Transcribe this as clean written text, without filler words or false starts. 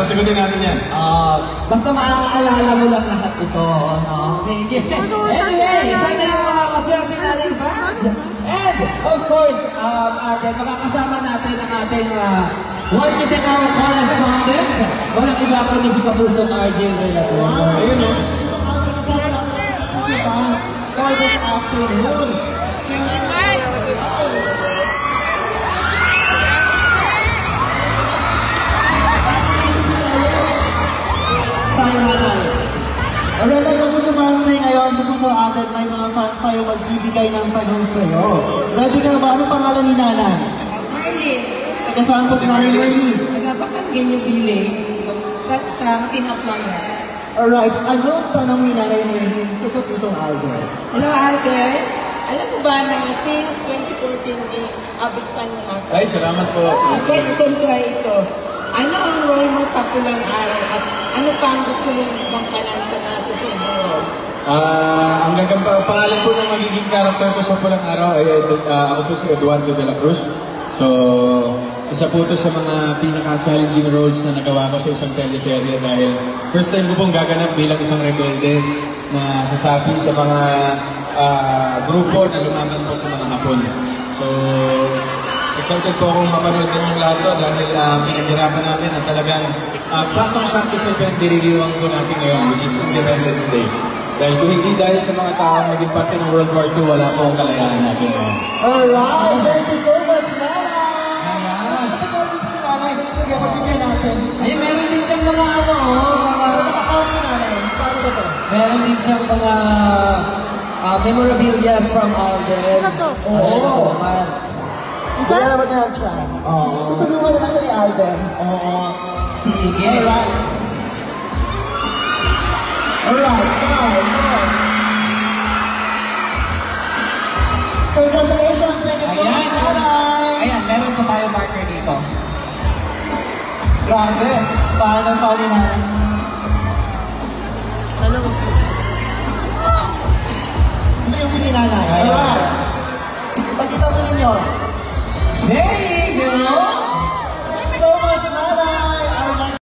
sagutin natin yan. Basta maaalala mo lang lahat ito, no? Sige. Anyway, sana yung mga maswerte natin fans. And, of course, makakasama natin ang ating One Mindanao correspondent. Walang iba ko ni si Kapusong RJ Relator. Ayun, no? For this afternoon. Alright, alam mo sa fans na ngayon, kung sa atin, may mga fans tayo magbibigay ng tanong sa'yo. Ready ka na ba? Ano pangalan ni Nanay? Marlene. Kasama po si Nanay Marlene. Nagpapakanggan yung biling sa tinap lang yan. Alright, ano ang tanong ni Nanay Marlene? Ito po sa Alden. Hello, Alden. Alam mo ba na since 2014 abot pa ng ako? Ay, salamat po. Question ko ito. Ano ang role mo sa Pulang Araw at ano pa ang gusto mong gampanan sa mga susunod? Ang pangalan po ng magiging character ko sa Pulang Araw ay ako po si Eduardo de la Cruz. So, isa po ito sa mga pinaka-challenging roles na nagawa ko sa isang teleserye dahil first time ko pong gaganap bilang isang rebelde na sasabi sa mga grupo na lumaban po sa mga Hapon. So, excited po akong mapanood din yung lahat to dahil pinaghirapan namin at talagang saktong-sakto sa event diririwang ko natin ngayon, which is Independence Day. Dahil kung hindi dahil sa mga taong naging parte ng World War II, wala po ang kalayaan natin ngayon. Alright, thank you so much, Nanay! Ayan. Ano sabi po si Nanay? Sige, pagbigyan natin. Ayun, meron din siyang mga Si Nanay, paano ba ito? meron din siyang mga memorabilia from Alden. Isa to. Oo, man. Isa? Wala naman na ang chance. Oo. Tutulungan na lang ko ni Alden. Oo. Sige. Alright. Alright, come on. Congratulations, thank you so Ayan. much, Nanay! Ayan, meron pa tayo marker dito. Grabe, paano sa ni Nanay? Ano mo? Ito yung ni Nanay. Ayan. Alright. Pagkita ko ninyo. Hey!